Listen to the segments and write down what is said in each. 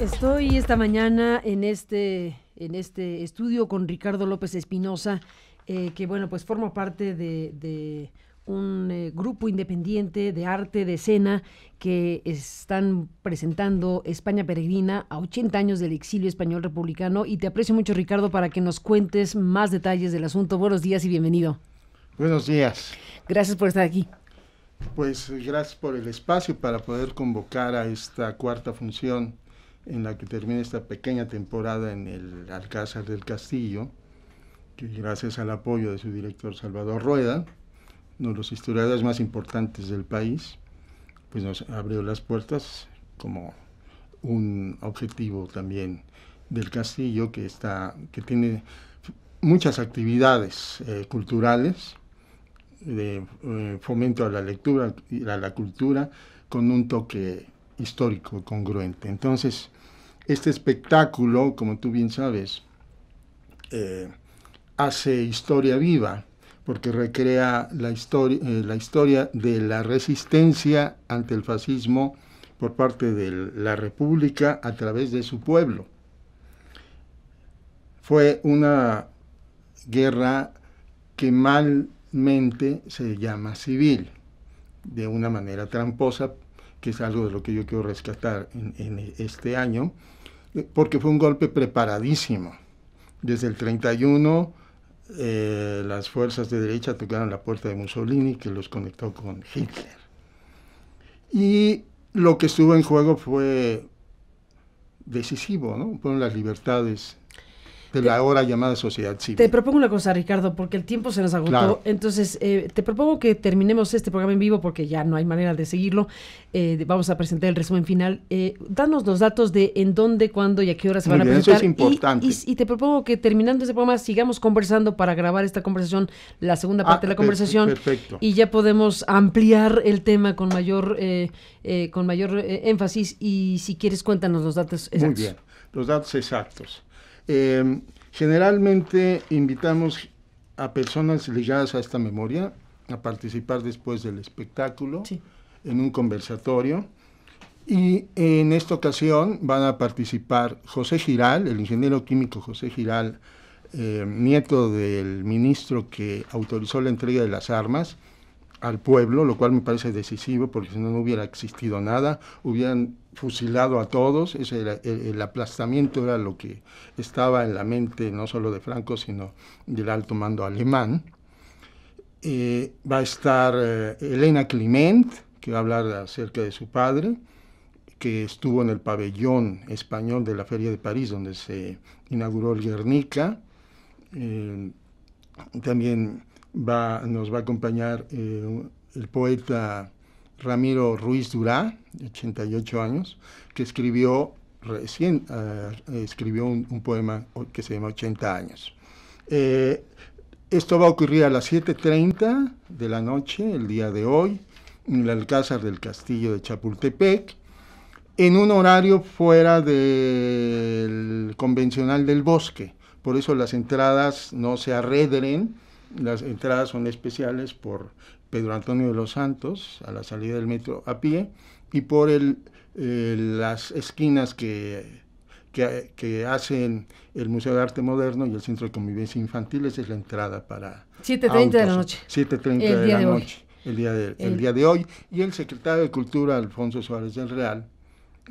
Estoy esta mañana en este estudio con Ricardo López Espinosa, que bueno, pues forma parte de un grupo independiente de arte de escena que están presentando España Peregrina a 80 años del exilio español republicano. Y te aprecio mucho, Ricardo, para que nos cuentes más detalles del asunto. Buenos días y bienvenido. Buenos días. Gracias por estar aquí. Pues gracias por el espacio para poder convocar a esta cuarta función en la que termina esta pequeña temporada en el Alcázar del Castillo, que gracias al apoyo de su director Salvador Rueda, uno de los historiadores más importantes del país, pues nos abrió las puertas como un objetivo también del castillo que tiene muchas actividades culturales, de fomento a la lectura y a la cultura con un toque histórico congruente. Entonces, este espectáculo, como tú bien sabes, hace historia viva, porque recrea la historia de la resistencia ante el fascismo por parte de la República a través de su pueblo. Fue una guerra que malmente se llama civil, de una manera tramposa, que es algo de lo que yo quiero rescatar en este año, porque fue un golpe preparadísimo. Desde el 31, las fuerzas de derecha tocaron la puerta de Mussolini, que los conectó con Hitler. Y lo que estuvo en juego fue decisivo, ¿no? Fueron las libertades de la ahora llamada sociedad civil. Te propongo una cosa, Ricardo, porque el tiempo se nos agotó. Claro. Entonces, te propongo que terminemos este programa en vivo porque ya no hay manera de seguirlo. Vamos a presentar el resumen final. Danos los datos de en dónde, cuándo y a qué hora se van a presentar. Eso es importante. Y te propongo que terminando este programa sigamos conversando para grabar esta conversación, la segunda parte de la conversación. Perfecto. Y ya podemos ampliar el tema con mayor énfasis. Y si quieres, cuéntanos los datos exactos. Muy bien, los datos exactos. Generalmente invitamos a personas ligadas a esta memoria a participar después del espectáculo, sí, en un conversatorio, y en esta ocasión van a participar José Giral, el ingeniero químico José Giral, nieto del ministro que autorizó la entrega de las armas al pueblo, lo cual me parece decisivo porque si no, no hubiera existido nada, hubieran fusilado a todos. Ese era el aplastamiento era lo que estaba en la mente no solo de Franco, sino del alto mando alemán. Va a estar Elena Climent, que va a hablar acerca de su padre, que estuvo en el pabellón español de la Feria de París, donde se inauguró el Guernica. También nos va a acompañar el poeta Ramiro Ruiz Durá, de 88 años, que escribió un poema que se llama 80 años. Esto va a ocurrir a las 7:30 de la noche, el día de hoy, en el Alcázar del Castillo de Chapultepec, en un horario fuera del convencional del Bosque. Por eso las entradas no se arredren. Las entradas son especiales por Pedro Antonio de los Santos, a la salida del metro a pie, y por las esquinas que hacen el Museo de Arte Moderno y el Centro de Convivencia Infantil. Esa es la entrada para 7:30 de la noche. 7:30 de la noche, el día de hoy. Y el secretario de Cultura, Alfonso Suárez del Real,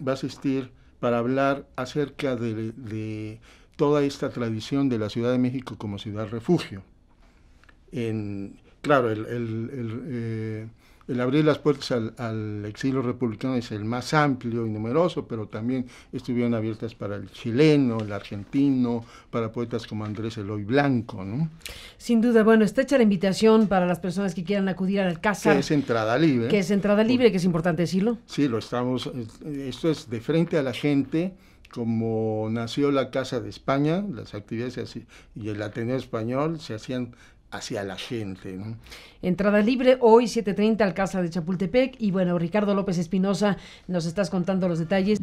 va a asistir para hablar acerca de toda esta tradición de la Ciudad de México como ciudad refugio. Claro, el abrir las puertas al exilio republicano es el más amplio y numeroso, pero también estuvieron abiertas para el chileno, el argentino, para poetas como Andrés Eloy Blanco, ¿no? Sin duda, bueno, está hecha la invitación para las personas que quieran acudir al Alcázar. Que es entrada libre. Que es entrada libre, que es importante decirlo. Sí, esto es de frente a la gente. Como nació la Casa de España, las actividades y el Ateneo Español se hacían hacia la gente, ¿no? Entrada libre hoy 7:30 Alcázar de Chapultepec. Y bueno, Ricardo López Espinosa, nos estás contando los detalles.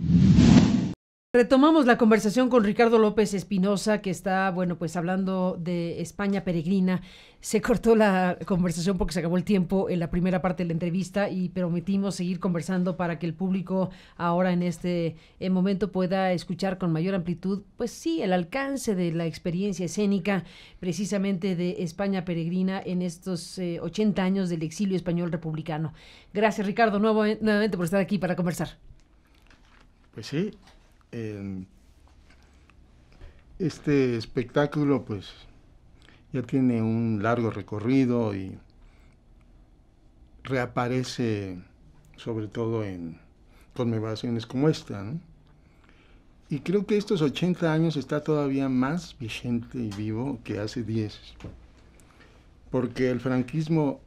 Retomamos la conversación con Ricardo López Espinosa, que está, bueno, pues hablando de España peregrina. Se cortó la conversación porque se acabó el tiempo en la primera parte de la entrevista y prometimos seguir conversando para que el público ahora en este momento pueda escuchar con mayor amplitud, pues sí, el alcance de la experiencia escénica precisamente de España peregrina en estos 80 años del exilio español republicano. Gracias, Ricardo, nuevamente por estar aquí para conversar. Pues sí. Este espectáculo pues ya tiene un largo recorrido y reaparece sobre todo en conmemoraciones como esta, ¿no? Y creo que estos 80 años está todavía más vigente y vivo que hace 10, porque el franquismo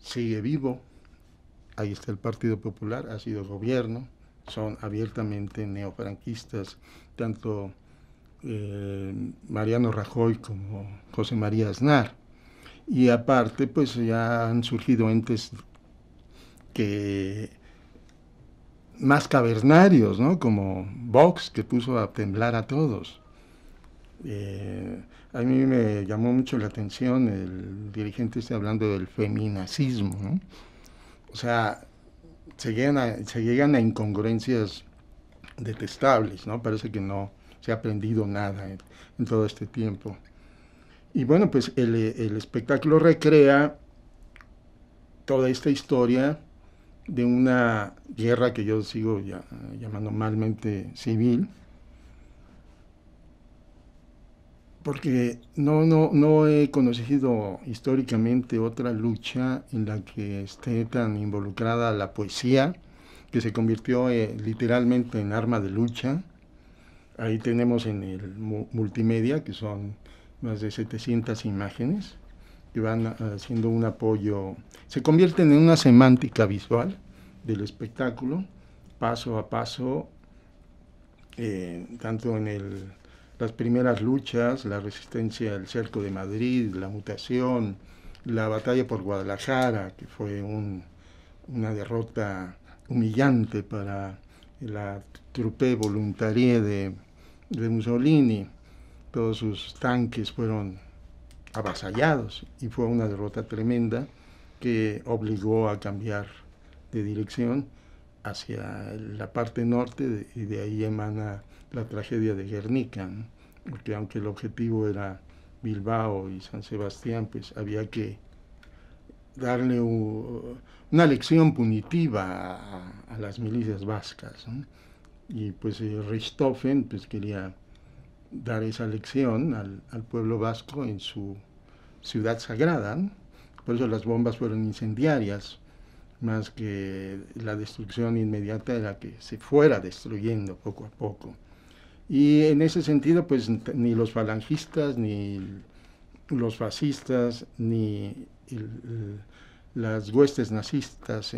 sigue vivo. Ahí está el Partido Popular, ha sido gobierno, son abiertamente neofranquistas, tanto Mariano Rajoy como José María Aznar. Y aparte, pues ya han surgido entes que más cavernarios, ¿no? Como Vox, que puso a temblar a todos. A mí me llamó mucho la atención el dirigente hablando del feminazismo, ¿no? O sea, se llegan a incongruencias detestables, ¿no? Parece que no se ha aprendido nada en todo este tiempo. Y bueno, pues el espectáculo recrea toda esta historia de una guerra que yo sigo llamando malmente civil, porque no he conocido históricamente otra lucha en la que esté tan involucrada la poesía, que se convirtió literalmente en arma de lucha. Ahí tenemos en el multimedia, que son más de 700 imágenes, que van haciendo un apoyo, se convierten en una semántica visual del espectáculo, paso a paso, tanto en las primeras luchas, la resistencia al cerco de Madrid, la mutación, la batalla por Guadalajara, que fue una derrota humillante para la trupe voluntaria de Mussolini. Todos sus tanques fueron avasallados y fue una derrota tremenda que obligó a cambiar de dirección hacia la parte norte y de ahí emana la tragedia de Guernica, ¿no? Porque aunque el objetivo era Bilbao y San Sebastián, pues había que darle una lección punitiva a las milicias vascas, ¿no? Y pues Richthofen pues quería dar esa lección al pueblo vasco en su ciudad sagrada, ¿no? Por eso las bombas fueron incendiarias, más que la destrucción inmediata era que se fuera destruyendo poco a poco. Y en ese sentido, pues ni los falangistas, ni los fascistas, ni las huestes nazistas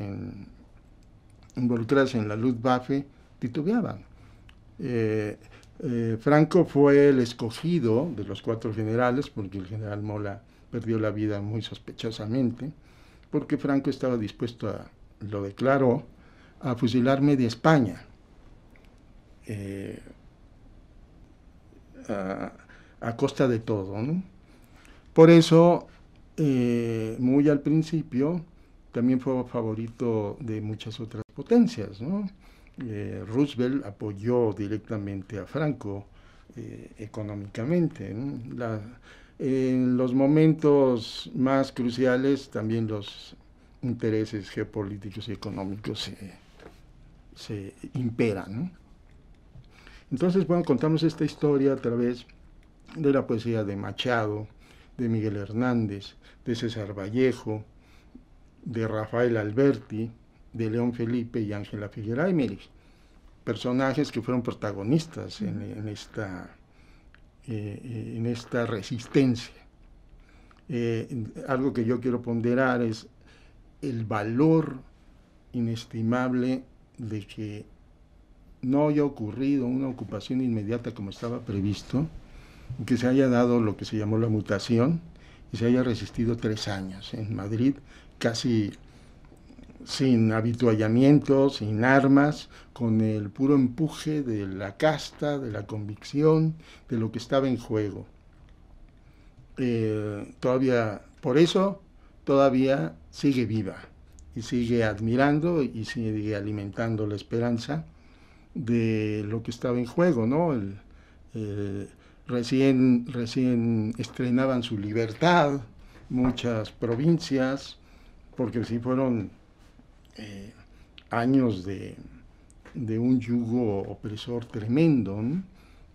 involucradas en la Luftwaffe titubeaban. Franco fue el escogido de los 4 generales, porque el general Mola perdió la vida muy sospechosamente, porque Franco estaba dispuesto lo declaró, a fusilar media España. A costa de todo, ¿no? Por eso, muy al principio, también fue favorito de muchas otras potencias, ¿no? Roosevelt apoyó directamente a Franco económicamente, ¿no? En los momentos más cruciales también los intereses geopolíticos y económicos se imperan, ¿no? Entonces, bueno, contamos esta historia a través de la poesía de Machado, de Miguel Hernández, de César Vallejo, de Rafael Alberti, de León Felipe y Ángela Figueroa Aymerich, personajes que fueron protagonistas en esta resistencia. Algo que yo quiero ponderar es el valor inestimable de que no haya ocurrido una ocupación inmediata como estaba previsto, que se haya dado lo que se llamó la mutación y se haya resistido 3 años. En Madrid casi sin habituallamiento, sin armas, con el puro empuje de la casta, de la convicción, de lo que estaba en juego. Todavía, por eso, todavía sigue viva y sigue admirando y sigue alimentando la esperanza de lo que estaba en juego, ¿no? Recién estrenaban su libertad muchas provincias, porque sí fueron años de un yugo opresor tremendo, ¿no?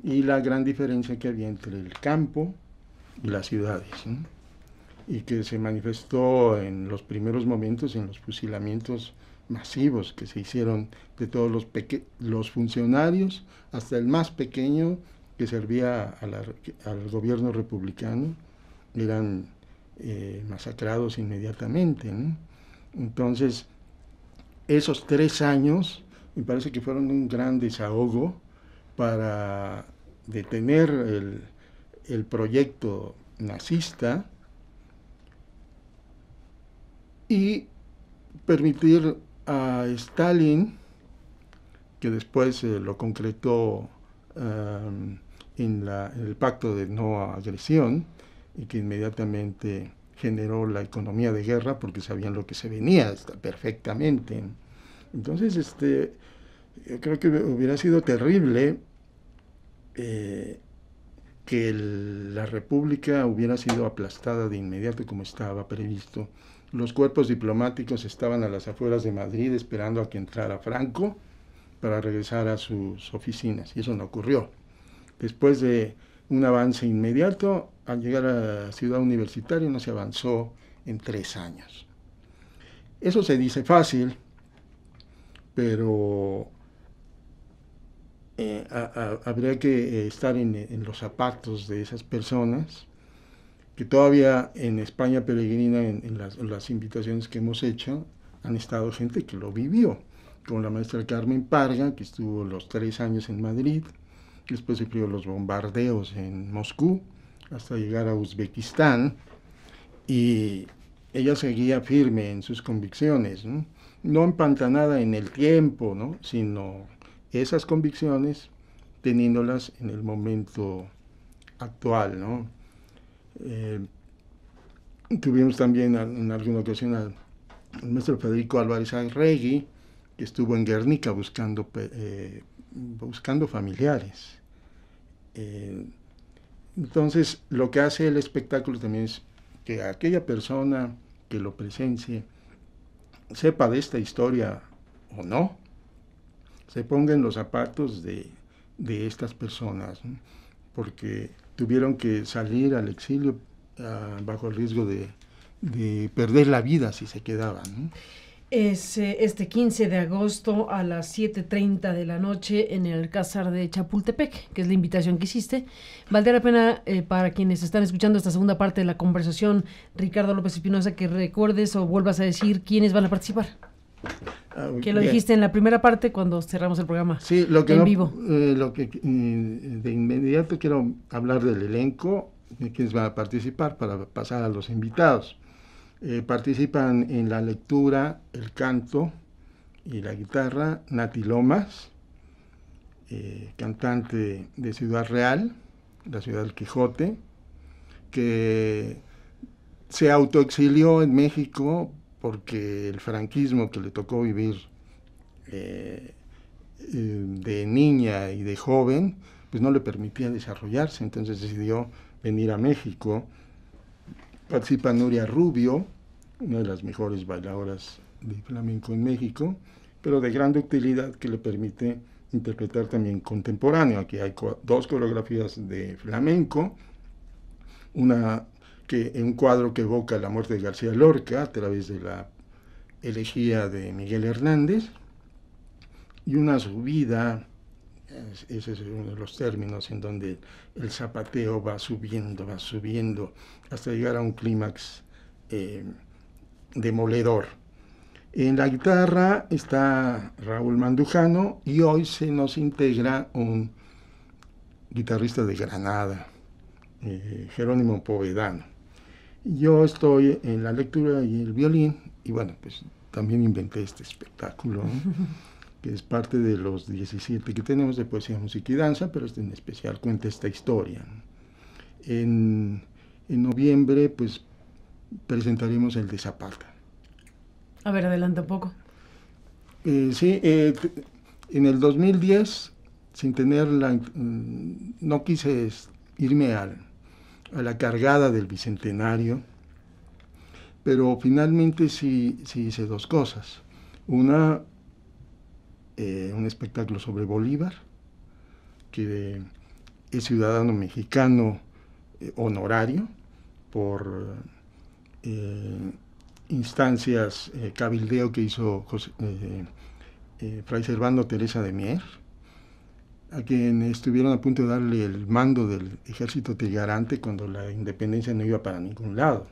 Y la gran diferencia que había entre el campo y las ciudades, ¿no? Y que se manifestó en los primeros momentos en los fusilamientos masivos que se hicieron de todos los funcionarios, hasta el más pequeño que servía al gobierno republicano, eran masacrados inmediatamente, ¿no? Entonces, esos 3 años me parece que fueron un gran desahogo para detener el proyecto nazista y permitir a Stalin, que después lo concretó en el pacto de no agresión, y que inmediatamente generó la economía de guerra porque sabían lo que se venía perfectamente. Entonces, yo creo que hubiera sido terrible que la República hubiera sido aplastada de inmediato como estaba previsto. Los cuerpos diplomáticos estaban a las afueras de Madrid esperando a que entrara Franco para regresar a sus oficinas, y eso no ocurrió. Después de un avance inmediato, al llegar a Ciudad Universitaria no se avanzó en 3 años. Eso se dice fácil, pero habría que estar en los zapatos de esas personas que todavía en España Peregrina, en las invitaciones que hemos hecho, han estado gente que lo vivió, como la maestra Carmen Parga, que estuvo los 3 años en Madrid, después sufrió los bombardeos en Moscú, hasta llegar a Uzbekistán, y ella seguía firme en sus convicciones, ¿no? No empantanada en el tiempo, ¿no? Sino esas convicciones teniéndolas en el momento actual, ¿no? Tuvimos también en alguna ocasión al maestro Federico Álvarez Arregui, que estuvo en Guernica buscando familiares. Entonces, lo que hace el espectáculo también es que aquella persona que lo presencie, sepa de esta historia o no, se ponga en los zapatos de estas personas, ¿no? Porque tuvieron que salir al exilio bajo el riesgo de perder la vida si se quedaban, ¿no? Es este 15 de agosto a las 7:30 de la noche en el Alcázar de Chapultepec, que es la invitación que hiciste. Valdría la pena para quienes están escuchando esta segunda parte de la conversación, Ricardo López Espinosa, que recuerdes o vuelvas a decir quiénes van a participar. Que lo dijiste en la primera parte cuando cerramos el programa. Sí, vivo. De inmediato quiero hablar del elenco, de quienes van a participar para pasar a los invitados. Participan en la lectura, el canto y la guitarra Nati Lomas, cantante de Ciudad Real, la ciudad del Quijote, que se autoexilió en México porque el franquismo que le tocó vivir de niña y de joven, pues no le permitía desarrollarse, entonces decidió venir a México. Participa Nuria Rubio, una de las mejores bailadoras de flamenco en México, pero de gran ductilidad que le permite interpretar también contemporáneo. Aquí hay 2 coreografías de flamenco, un cuadro que evoca la muerte de García Lorca a través de la elegía de Miguel Hernández, y una subida, ese es uno de los términos en donde el zapateo va subiendo, hasta llegar a un clímax demoledor. En la guitarra está Raúl Mandujano, y hoy se nos integra un guitarrista de Granada, Jerónimo Povedano. Yo estoy en la lectura y el violín, y bueno, pues también inventé este espectáculo, ¿no? Que es parte de los 17 que tenemos de poesía, música y danza, pero este en especial cuenta esta historia, ¿no? En noviembre, pues, presentaremos el de Zapata. A ver, adelanta un poco. Sí, en el 2010, sin tener no quise irme a la cargada del Bicentenario, pero finalmente sí hice dos cosas. Una, un espectáculo sobre Bolívar, que es ciudadano mexicano honorario por instancias, cabildeo que hizo Fray Servando Teresa de Mier, a quien estuvieron a punto de darle el mando del ejército trigarante cuando la independencia no iba para ningún lado.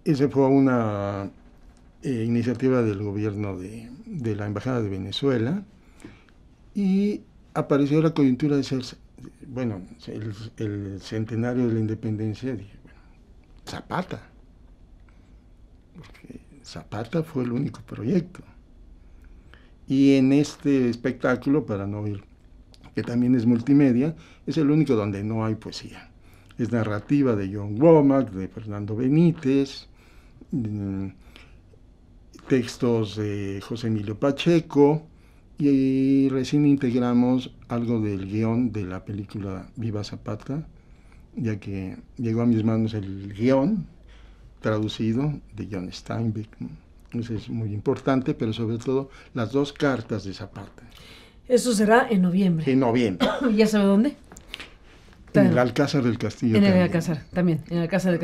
Esa fue una iniciativa del gobierno de la Embajada de Venezuela, y apareció la coyuntura de ser, bueno, el centenario de la independencia. Dije, bueno, Zapata, porque Zapata fue el único proyecto. Y en este espectáculo, para no ir, que también es multimedia, es el único donde no hay poesía. Es narrativa de John Womack, de Fernando Benítez, textos de José Emilio Pacheco, y recién integramos algo del guión de la película Viva Zapata, ya que llegó a mis manos el guión traducido de John Steinbeck. Eso es muy importante, pero sobre todo las dos cartas de Zapata. Eso será en noviembre. En noviembre. ¿Ya sabe dónde? En el Alcázar del Castillo. En el Alcázar, también, en el Alcázar del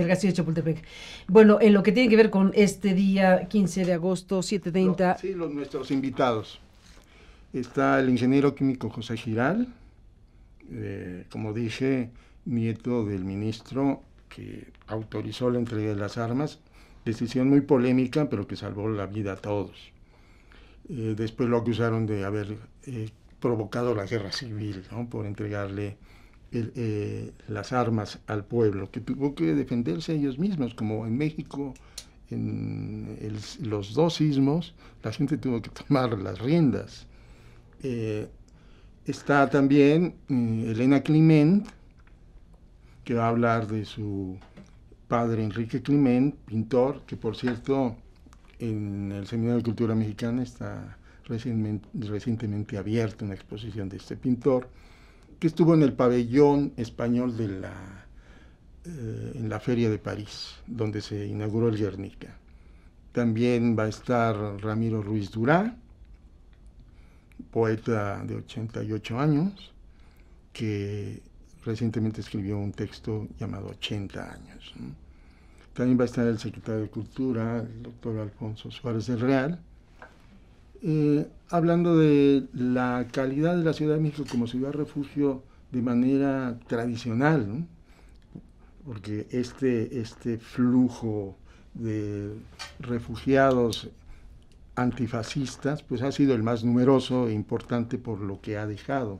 Castillo de Chapultepec. Bueno, en lo que tiene que ver con este día, 15 de agosto, 7:30. Sí, nuestros invitados. Está el ingeniero químico José Giral, como dije, nieto del ministro que autorizó la entrega de las armas, decisión muy polémica, pero que salvó la vida a todos. Después lo acusaron de haber provocado la guerra civil, ¿no?, por entregarle las armas al pueblo, que tuvo que defenderse ellos mismos, como en México, en los dos sismos, la gente tuvo que tomar las riendas. Está también Elena Climent, que va a hablar de su padre Enrique Climent, pintor, que por cierto en el Seminario de Cultura Mexicana está recientemente abierta una exposición de este pintor, que estuvo en el pabellón español en la Feria de París, donde se inauguró el Guernica. También va a estar Ramiro Ruiz Durá, poeta de 88 años, que recientemente escribió un texto llamado 80 años, ¿no? También va a estar el secretario de Cultura, el doctor Alfonso Suárez del Real, hablando de la calidad de la Ciudad de México como ciudad refugio de manera tradicional, ¿no? Porque este flujo de refugiados antifascistas pues ha sido el más numeroso e importante por lo que ha dejado,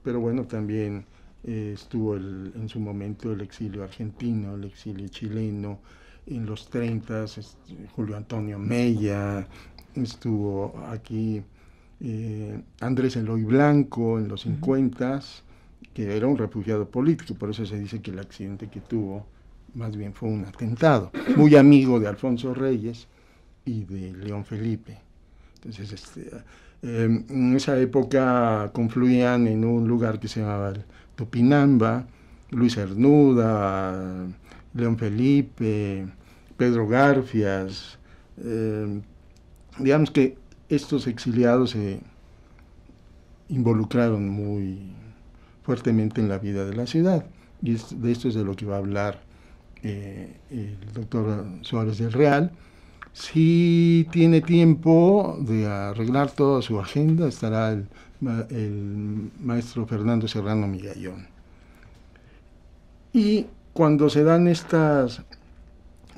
pero bueno, también estuvo en su momento el exilio argentino, el exilio chileno, en los 30, Julio Antonio Mella, estuvo aquí Andrés Eloy Blanco en los 50, que era un refugiado político, por eso se dice que el accidente que tuvo más bien fue un atentado, muy amigo de Alfonso Reyes y de León Felipe. Entonces, en esa época confluían en un lugar que se llamaba el Topinamba, Luis Cernuda, León Felipe, Pedro Garfias. Digamos que estos exiliados se involucraron muy fuertemente en la vida de la ciudad, y de esto es de lo que va a hablar el doctor Suárez del Real. Si tiene tiempo de arreglar toda su agenda, estará el maestro Fernando Serrano Migallón. Y cuando se dan estas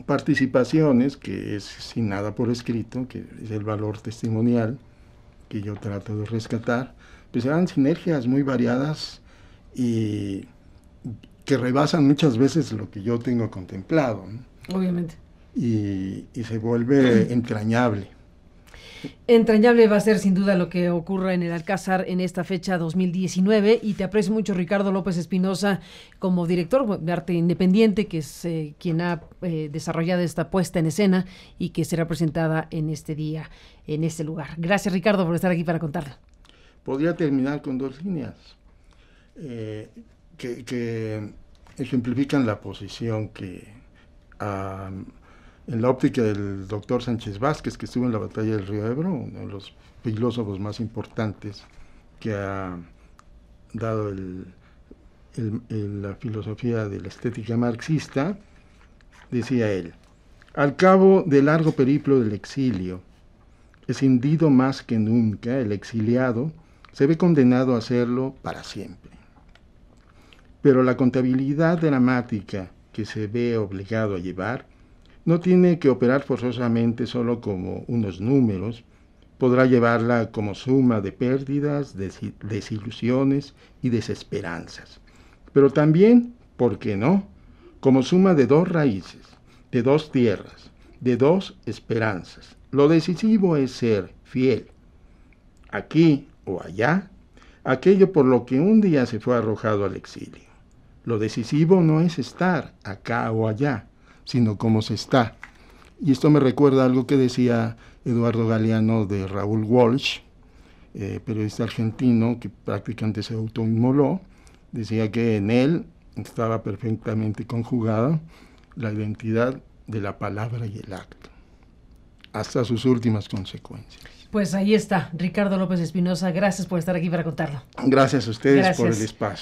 participaciones, que es sin nada por escrito, que es el valor testimonial que yo trato de rescatar, pues se dan sinergias muy variadas y que rebasan muchas veces lo que yo tengo contemplado, ¿no? Obviamente. y se vuelve entrañable. Entrañable va a ser sin duda lo que ocurra en el Alcázar en esta fecha 2019, y te aprecio mucho, Ricardo López Espinosa, como director de arte independiente, que es quien ha desarrollado esta puesta en escena y que será presentada en este día, en este lugar. Gracias, Ricardo, por estar aquí para contarlo. Podría terminar con 2 líneas que ejemplifican la posición que en la óptica del doctor Sánchez Vázquez, que estuvo en la batalla del Río Ebro, uno de los filósofos más importantes que ha dado la filosofía de la estética marxista. Decía él: al cabo del largo periplo del exilio, escindido más que nunca, el exiliado se ve condenado a hacerlo para siempre. Pero la contabilidad dramática que se ve obligado a llevar no tiene que operar forzosamente solo como unos números, podrá llevarla como suma de pérdidas, desilusiones y desesperanzas. Pero también, ¿por qué no?, como suma de 2 raíces, de 2 tierras, de 2 esperanzas. Lo decisivo es ser fiel, aquí o allá, aquello por lo que un día se fue arrojado al exilio. Lo decisivo no es estar acá o allá, sino cómo se está. Y esto me recuerda algo que decía Eduardo Galeano de Raúl Walsh, periodista argentino que prácticamente se autoinmoló. Decía que en él estaba perfectamente conjugada la identidad de la palabra y el acto, hasta sus últimas consecuencias. Pues ahí está, Ricardo López Espinosa, gracias por estar aquí para contarlo. Gracias a ustedes por el espacio.